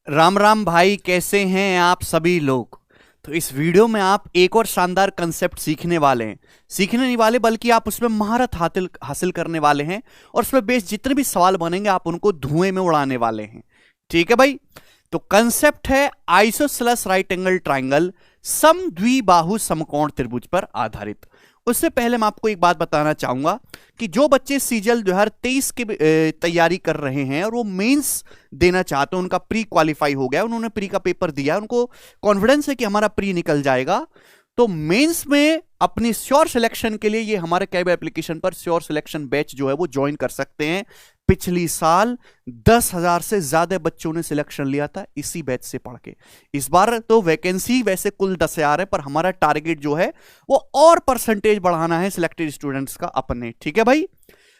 राम राम भाई, कैसे हैं आप सभी लोग। तो इस वीडियो में आप एक और शानदार कंसेप्ट सीखने वाले हैं। सीखने नहीं वाले बल्कि आप उसमें महारत हासिल हासिल करने वाले हैं और उसमें बेस्ड जितने भी सवाल बनेंगे आप उनको धुएं में उड़ाने वाले हैं। ठीक है भाई। तो कंसेप्ट है आइसोसेलेस राइट एंगल ट्राइंगल समद्विबाहु समकोण त्रिभुज पर आधारित। उससे पहले मैं आपको एक बात बताना चाहूंगा कि जो बच्चे सीजीएल 2023 की तैयारी कर रहे हैं और वो मेंस देना चाहते हैं, उनका प्री क्वालिफाई हो गया, उन्होंने प्री का पेपर दिया, उनको कॉन्फिडेंस है कि हमारा प्री निकल जाएगा, तो मेंस में अपनी श्योर सिलेक्शन के लिए ये हमारे कैब एप्लीकेशन पर श्योर सिलेक्शन बैच जो है वो ज्वाइन कर सकते हैं। पिछली साल 10,000 से ज्यादा बच्चों ने सिलेक्शन लिया था इसी बैच से पढ़ के। इस बार तो वैकेंसी वैसे कुल 10,000 है, पर हमारा टारगेट जो है वो और परसेंटेज बढ़ाना है सिलेक्टेड स्टूडेंट्स का अपने। ठीक है भाई।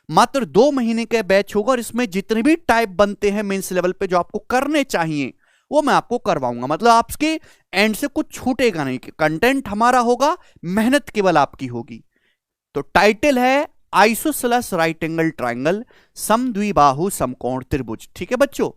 मात्र 2 महीने का बैच होगा और इसमें जितने भी टाइप बनते हैं मेंस लेवल पे जो आपको करने चाहिए वो मैं आपको करवाऊंगा। मतलब आपके एंड से कुछ छूटेगा नहीं, कंटेंट हमारा होगा, मेहनत केवल आपकी होगी। तो टाइटल है आइसोसेलेस राइट एंगल ट्राइंगल समद्विबाहु समकोण त्रिभुज। ठीक है बच्चों,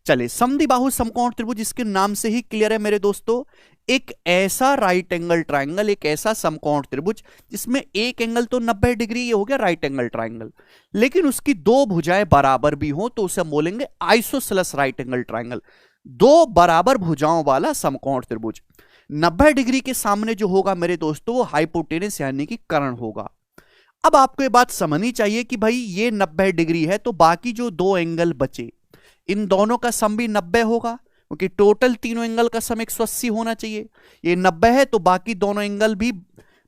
चलिए समद्विबाहु समकोण त्रिभुज इसके नाम से ही क्लियर है मेरे दोस्तों। एक ऐसा राइट एंगल ट्राइंगल, एक ऐसा समकोण त्रिभुज जिसमें एक एंगल तो 90 डिग्री, ये हो गया राइट एंगल ट्राइंगल, लेकिन उसकी दो भुजाएं बराबर भी हो तो उसे हम बोलेंगे आइसोसेलेस राइट एंगल ट्राइंगल। दो बराबर भुजाओं वाला समकोण त्रिभुज। 90 डिग्री के सामने जो होगा मेरे दोस्तों वो हाइपोटेनस यानी कि कर्ण होगा। अब आपको ये बात समझनी चाहिए कि भाई ये 90 डिग्री है तो बाकी जो दो एंगल बचे इन दोनों का सम भी 90 होगा, क्योंकि टोटल तीनों एंगल का सम 180 होना चाहिए। ये 90 है तो बाकी दोनों एंगल भी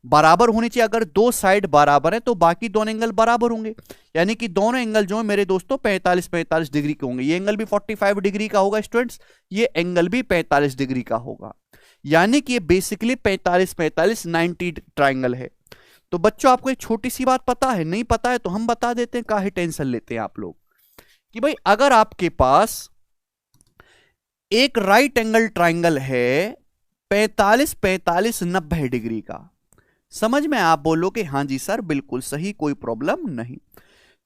बराबर होने चाहिए। अगर दो साइड बराबर है तो बाकी दोनों एंगल बराबर होंगे, यानी कि दोनों एंगल जो है मेरे दोस्तों 45-45 डिग्री के होंगे। ये एंगल भी 45 डिग्री का होगा स्टूडेंट्स, ये एंगल भी 45 डिग्री का होगा, यानी कि ये बेसिकली 45-45 90 ट्राइंगल है। तो बच्चों आपको एक छोटी सी बात पता है, नहीं पता है तो हम बता देते हैं, काहे टेंशन लेते हैं आप लोग, कि भाई अगर आपके पास एक राइट एंगल ट्राइंगल है 45-45-90 डिग्री का, समझ में आप बोलोगे हाँ जी सर बिल्कुल सही, कोई प्रॉब्लम नहीं,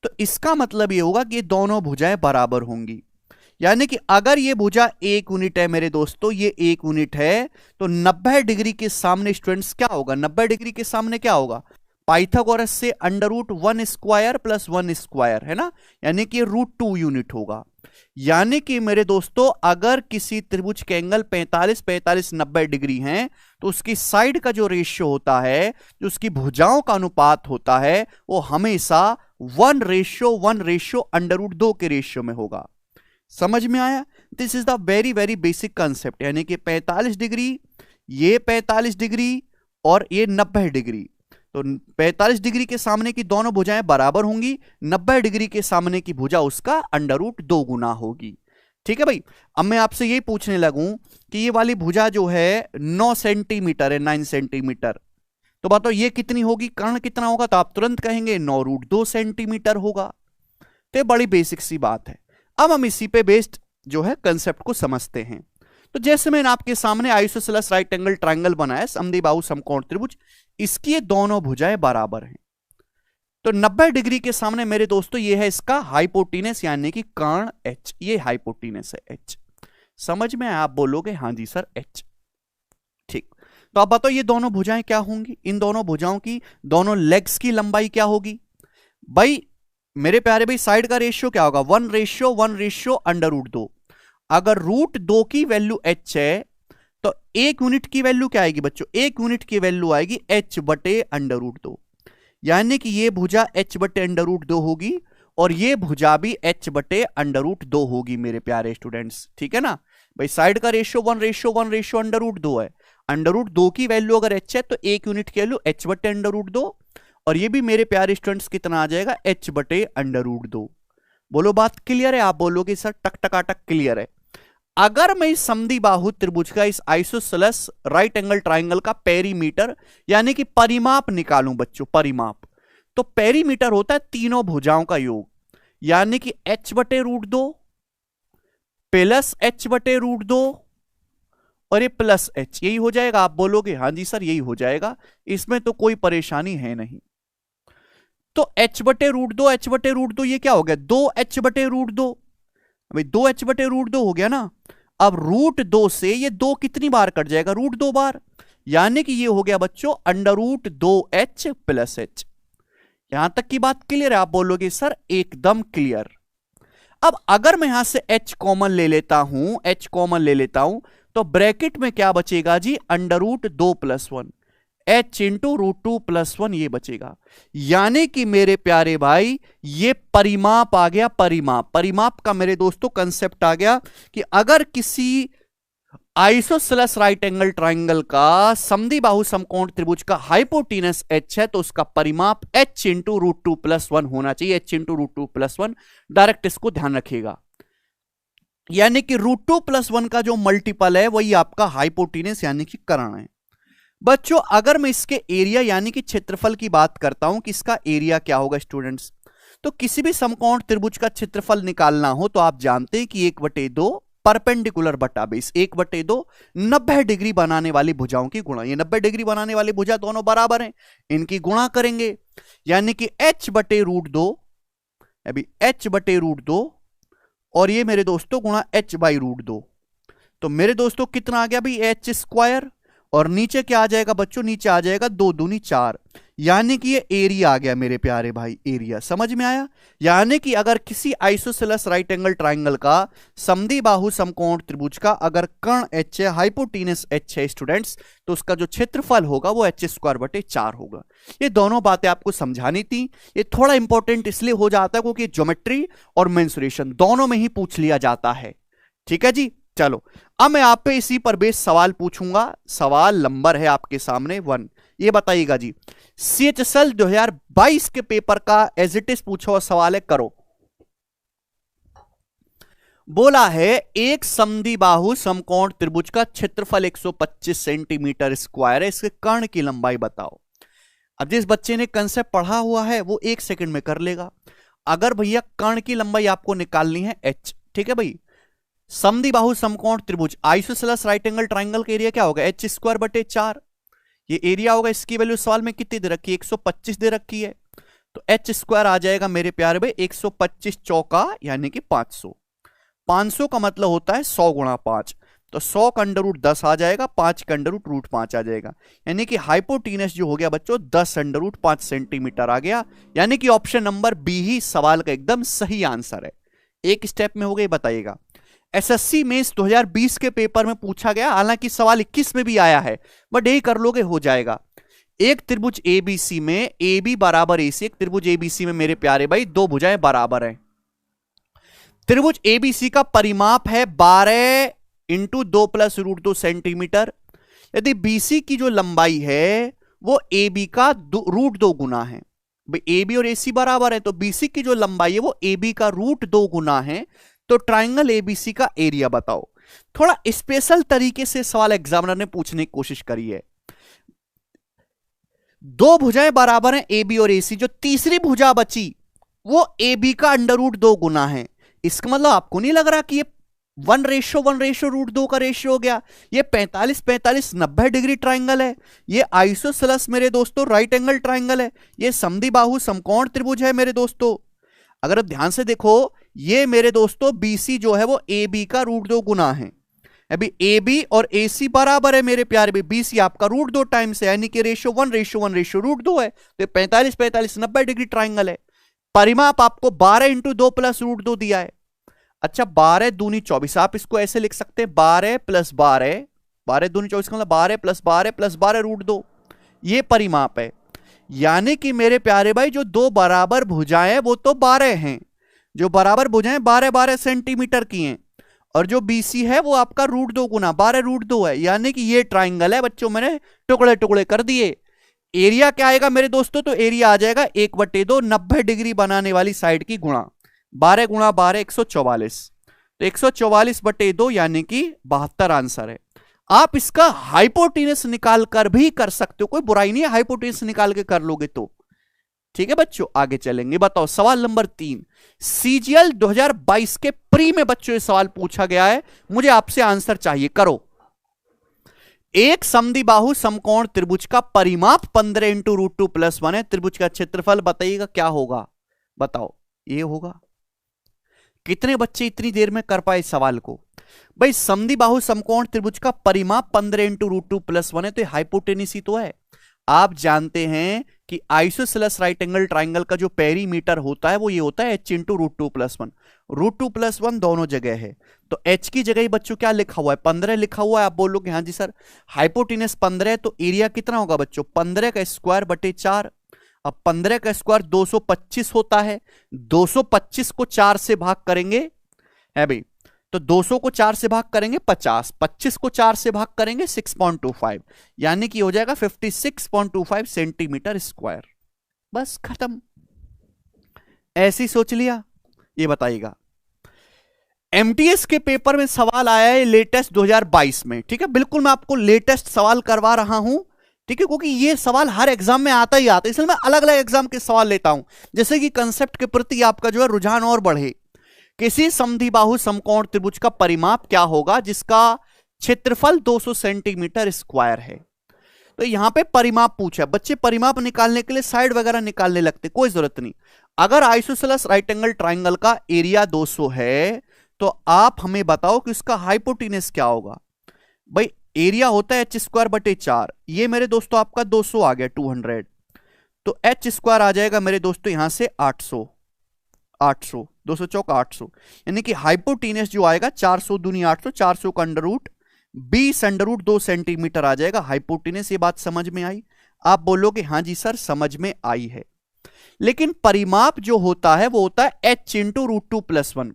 तो इसका मतलब ये होगा कि ये दोनों भुजाएं बराबर होंगी। यानी कि अगर ये भुजा 1 यूनिट है मेरे दोस्तों, ये 1 यूनिट है, तो 90 डिग्री के सामने स्टूडेंट्स क्या होगा, 90 डिग्री के सामने क्या होगा, पाइथागोरस से √1 स्क्वायर प्लस 1 स्क्वायर है ना, यानी कि √2 यूनिट होगा। यानी कि मेरे दोस्तों अगर किसी त्रिभुज के एंगल 45-45-90 डिग्री हैं तो उसकी साइड का जो रेशियो होता है, जो उसकी भुजाओं का अनुपात होता है, वो हमेशा 1:1 √2 के रेशियो में होगा। समझ में आया? This is the very very basic concept. यानी कि 45 डिग्री, ये 45 डिग्री और ये 90 डिग्री, तो 45 डिग्री के सामने की दोनों भुजाएं बराबर होंगी, 90 डिग्री के सामने की भुजा उसका √2 गुना होगी। ठीक है भाई। अब मैं आपसे ये पूछने लगूं कि ये वाली भुजा जो है 9 सेंटीमीटर है, 9 सेंटीमीटर, तो बताओ ये कितनी होगी, कर्ण कितना होगा, तो आप तुरंत कहेंगे 9√2 सेंटीमीटर होगा। तो ये बड़ी बेसिक सी बात है। अब हम इसी पे बेस्ड जो है कंसेप्ट को समझते हैं। तो जैसे मैंने आपके सामने आइसोसेलेस राइट एंगल ट्राइंगल बनाया समद्विबाहु समकोण त्रिभुज, इसकी ये दोनों भुजाएं बराबर हैं, तो 90 डिग्री के सामने मेरे दोस्तों ये है इसका हाइपोटेनस यानी कि कर्ण H, ये हाइपोटेनस है H। समझ में आप बोलोगे हाँ जी सर H। ठीक, तो आप बताओ ये दोनों भुजाएं क्या होंगी, इन दोनों भुजाओं की दोनों लेग्स की लंबाई क्या होगी भाई मेरे प्यारे भाई, साइड का रेशियो क्या होगा, 1:1 √2। अगर √2 की वैल्यू H है तो 1 यूनिट की वैल्यू क्या आएगी बच्चों, 1 यूनिट की वैल्यू आएगी H/√2, यानी कि ये भुजा H/√2 होगी और ये भुजा भी H/√2 होगी मेरे प्यारे स्टूडेंट्स। ठीक है ना भाई, साइड का रेशियो 1:1 √2 है, √2 की वैल्यू अगर H है तो 1 यूनिट की वैल्यू H/√2, और ये भी मेरे प्यारे स्टूडेंट्स कितना आ जाएगा H/√2। बोलो बात क्लियर है? आप बोलोगे सर टक क्लियर है। अगर मैं इस समद्विबाहु त्रिभुज का, इस आइसोसेलेस राइट एंगल ट्राइंगल का पेरीमीटर यानी कि परिमाप निकालूं बच्चों, परिमाप, तो पेरीमीटर होता है तीनों भुजाओं का योग, यानी कि H/√2 प्लस H/√2 और ये प्लस H, यही हो जाएगा। आप बोलोगे हाँ जी सर यही हो जाएगा, इसमें तो कोई परेशानी है नहीं। तो H/√2 ये क्या हो गया, 2H/√2, भाई 2H/√2 हो गया ना। अब √2 से ये 2 कितनी बार कट जाएगा, √2 बार, यानी कि ये हो गया बच्चों √2h + h। यहां तक की बात क्लियर है? आप बोलोगे सर एकदम क्लियर। अब अगर मैं यहां से h कॉमन ले लेता हूं, तो ब्रैकेट में क्या बचेगा जी, √2 + 1 h इंटू √2 + 1 ये बचेगा। यानी कि मेरे प्यारे भाई ये परिमाप आ गया, परिमाप का मेरे दोस्तों कंसेप्ट आ गया कि अगर किसी आइसोसेलेस राइट एंगल ट्राइंगल का समद्विबाहु समकोण त्रिभुज का हाइपोटेनस h है तो उसका परिमाप h इंटू √2 + 1 होना चाहिए, h इंटू √2 + 1। डायरेक्ट इसको ध्यान रखिएगा, यानी कि √2 + 1 का जो मल्टीपल है वही आपका हाइपोटेनस यानी कि कर्ण है। बच्चों अगर मैं इसके एरिया यानी कि क्षेत्रफल की बात करता हूं कि इसका एरिया क्या होगा स्टूडेंट्स, तो किसी भी समकोण त्रिभुज का क्षेत्रफल निकालना हो तो आप जानते हैं कि 1/2 परपेंडिकुलर बटा बेस, 1/2 90 डिग्री बनाने वाली भुजाओं की गुणा। ये 90 डिग्री बनाने वाली भुजा दोनों बराबर हैं, इनकी गुणा करेंगे, यानी कि h/√2, अभी h/√2 और ये मेरे दोस्तों गुणा h/√2। तो मेरे दोस्तों कितना आ गया भाई, h², और नीचे क्या आ जाएगा बच्चों, नीचे आ जाएगा 2 दूनी 4, यानी कि ये एरिया आ गया मेरे प्यारे भाई, एरिया समझ में आया। यानी कि अगर किसी आइसोसेलेस राइट एंगल ट्राइंगल का समद्विबाहु समकोण त्रिभुज का अगर कर्ण h है, हाइपोटेनस h है स्टूडेंट्स, तो उसका जो क्षेत्रफल होगा वो h²/4 होगा। ये दोनों बातें आपको समझानी थी। ये थोड़ा इंपॉर्टेंट इसलिए हो जाता है क्योंकि ज्योमेट्री और मेंसुरेशन दोनों में ही पूछ लिया जाता है। ठीक है जी, चलो अब मैं आप पे इसी पर बेस सवाल पूछूंगा। सवाल नंबर है आपके सामने 1। ये बताइएगा जी, CHSL 2022 के पेपर का एज इट इज पूछा हुआ सवाल है, करो। बोला है एक समद्विबाहु समकोण त्रिभुज का क्षेत्रफल 125 सेंटीमीटर स्क्वायर है, इसके कर्ण की लंबाई बताओ। अब जिस बच्चे ने कंसेप्ट पढ़ा हुआ है वो 1 सेकंड में कर लेगा। अगर भैया कर्ण की लंबाई आपको निकालनी है h, ठीक है भाई, समद्विबाहु समकोण त्रिभुज आइसोसेलेस राइट एंगल ट्राइंगल का एरिया क्या होगा, h²/4। ये एरिया होगा, इसकी वैल्यू सवाल में कितनी दे रखी है, 125 दे रखी है, तो h² आ जाएगा मेरे प्यारे भाई 125 चौका यानी कि 500। 500 का मतलब होता है 100 × 5, तो 100 का √10 आ जाएगा, 5 का √5 आ जाएगा, यानी कि हाइपोटेनस जो हो गया बच्चों 10√5 सेंटीमीटर आ गया। यानी कि ऑप्शन नंबर बी ही सवाल का एकदम सही आंसर है। एक स्टेप में हो गई, बताइएगा। SSC मेंस 2020 के पेपर में पूछा गया, हालांकि सवाल 21 में भी आया है, बट यही कर लोगे हो जाएगा। एक त्रिभुज ABC में AB = AC, एक त्रिभुज ABC में मेरे प्यारे भाई 2 भुजाएं बराबर हैं। त्रिभुज ABC का परिमाप है 12 × 2 + √2 सेंटीमीटर। यदि BC की जो लंबाई है वो AB का √2 गुना है, भाई AB और AC बराबर है तो BC की जो लंबाई है वो AB का √2 गुना है, तो ट्राइंगल ABC का एरिया बताओ। थोड़ा स्पेशल तरीके से सवाल एग्जामिनर ने पूछने की कोशिश करी है। 2 भुजाएं बराबर हैं AB और AC, जो तीसरी भुजा बची वो AB का √2 गुना है। इसका मतलब आपको नहीं लग रहा कि ये 1:1:√2 का रेशियो हो गया। ये 45-45 90 डिग्री ट्राइंगल है, ये आइसोसेलेस मेरे दोस्तों राइट एंगल ट्राइंगल है, ये समद्विबाहु समकोण त्रिभुज है मेरे दोस्तों। अगर आप ध्यान से देखो, ये मेरे दोस्तों BC जो है वो AB का √2 गुना है। अभी AB और AC बराबर है मेरे प्यारे भी, BC आपका √2 टाइम्स है, यानी कि रेशियो 1:1:√2 है, तो 45-45 90 डिग्री ट्राइंगल है। परिमाप आपको 12 × 2 + √2 दिया है। अच्छा 12 दूनी 24, आप इसको ऐसे लिख सकते हैं 12 + 12, 12 दूनी 24 का मतलब 12 + 12 + 12 √2, ये परिमाप है। यानी कि मेरे प्यारे भाई जो 2 बराबर भुजाएं वो तो 12 हैं, जो बराबर भुजाएं 12-12 सेंटीमीटर की हैं, और जो BC है वो आपका √2 गुना 12√2 है। यानी कि ये ट्राइंगल है बच्चों, मैंने टुकड़े टुकड़े कर दिए। एरिया क्या आएगा मेरे दोस्तों, तो एरिया आ जाएगा 1/2 90 डिग्री बनाने वाली साइड की गुणा 12 × 12 144, तो 144/2 यानी कि 72 आंसर है। आप इसका हाइपोटेनस निकाल कर भी कर सकते हो, कोई बुराई नहीं है, हाइपोटेनस निकाल के कर लोगे तो। ठीक है बच्चों, आगे चलेंगे। बताओ सवाल नंबर 3, CGL 2022 के प्री में बच्चों ये सवाल पूछा गया है, मुझे आपसे आंसर चाहिए, करो। एक समद्विबाहु समकोण त्रिभुज का परिमाप 15 × √2 + 1 है, त्रिभुज का क्षेत्रफल बताइएगा क्या होगा, बताओ। ये होगा कितने बच्चे इतनी देर में कर पाए इस सवाल को? भाई समद्विबाहु समकोण त्रिभुज का परिमाप 15 इंटू रूट 2 प्लस 1 है, तो हाइपोटेनिस ही तो है। आप जानते हैं कि आइसोसेलेस राइट एंगल ट्राइंगल का जो पेरीमीटर होता है वो ये होता है h into root 2 plus 1। Root 2 plus 1 दोनों जगह है, तो h की जगह ही बच्चों क्या लिखा हुआ है? 15 लिखा हुआ है। आप बोलोगे हाँ जी सर हाइपोटेनिस 15 है, तो एरिया कितना होगा बच्चों? 15 का स्क्वायर बटे 4। अब 15 का स्क्वायर 225 होता है, 225 को 4 से भाग करेंगे है भाई, तो 200 को 4 से भाग करेंगे 50, 25 को 4 से भाग करेंगे 6.25, यानी कि हो जाएगा 56.25 सेंटीमीटर स्क्वायर। बस खत्म। ऐसी सोच लिया। ये बताइएगा एमटीएस के पेपर में सवाल आया है लेटेस्ट 2022 में, ठीक है, बिल्कुल मैं आपको लेटेस्ट सवाल करवा रहा हूं, ठीक है, क्योंकि ये सवाल हर एग्जाम में आता ही आता है, इसलिए मैं अलग अलग एग्जाम के सवाल लेता हूं, जैसे कि कंसेप्ट के प्रति आपका जो है रुझान और बढ़े। किसी समद्विबाहु समकोण त्रिभुज का परिमाप क्या होगा जिसका क्षेत्रफल 200 सेंटीमीटर स्क्वायर है? तो यहां पे परिमाप पूछा, बच्चे परिमाप निकालने के लिए साइड वगैरह निकालने लगते, कोई जरूरत नहीं। अगर आइसोसेलेस राइट एंगल ट्राइंगल का एरिया 200 है तो आप हमें बताओ कि उसका हाइपोटेनस क्या होगा। भाई एरिया होता है h² बटे 4, ये मेरे दोस्तों आपका 200 आ गया 200, तो h² आ जाएगा मेरे दोस्तों यहां से 800, 200 चौक 800, यानी कि हाइपोटेनस जो आएगा 400 दूनी 800, 400 का under root 20 under root 2 centimetre आ जाएगा हाइपोटेनस। ये बात समझ में आई? आप बोलोगे हाँ जी सर समझ में आई है। लेकिन परिमाप जो होता है वो होता है h into root 2 plus 1।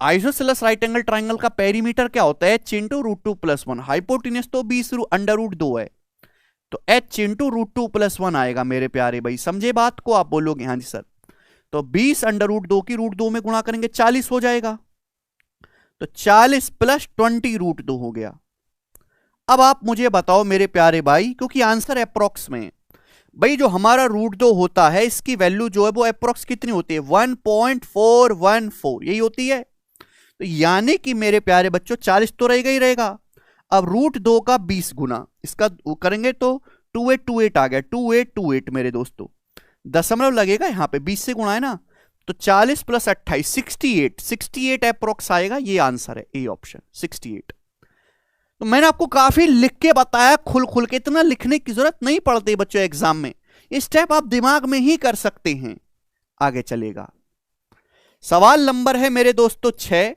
Isosceles right angle triangle का पेरीमीटर क्या होता है? h into root 2 plus 1। Hypotenuse तो 20 अंडर रूट 2 है, तो h इंटू रूट 2 प्लस 1 आएगा मेरे प्यारे भाई। समझे बात को? आप बोलोगे हाँ जी सर। तो 20 अंडर रूट 2 की रूट 2 में गुणा करेंगे 40 हो जाएगा, तो 40 प्लस 20 रूट 2 हो गया। अब आप मुझे बताओ मेरे प्यारे भाई, क्योंकि आंसर अप्रोक्स में भाई जो हमारा रूट 2 होता है इसकी वैल्यू जो है वो अप्रोक्स कितनी होती है? 1.414 यही होती है। तो यानी कि मेरे प्यारे बच्चों 40 तो रहेगा ही रहेगा। अब रूट 2 का 20 गुना इसका करेंगे तो 2828 आ गया, 2828 मेरे दोस्तों, दशमलव लगेगा यहां पे, 20 से गुणा है ना, तो 40 प्लस 28 68 अप्रोक्स आएगा। ये आंसर है ए ऑप्शन 68। तो मैंने आपको काफी लिख के बताया, खुल के, इतना लिखने की जरूरत नहीं पड़ती बच्चों एग्जाम में, ये स्टेप आप दिमाग में ही कर सकते हैं। आगे चलेगा, सवाल नंबर है मेरे दोस्तों 6।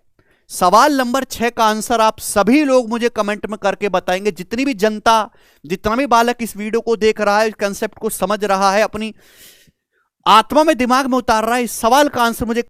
सवाल नंबर 6 का आंसर आप सभी लोग मुझे कमेंट में करके बताएंगे। जितनी भी जनता, जितना भी बालक इस वीडियो को देख रहा है, कंसेप्ट को समझ रहा है, अपनी आत्मा में दिमाग में उतार रहा है, इस सवाल का आंसर मुझे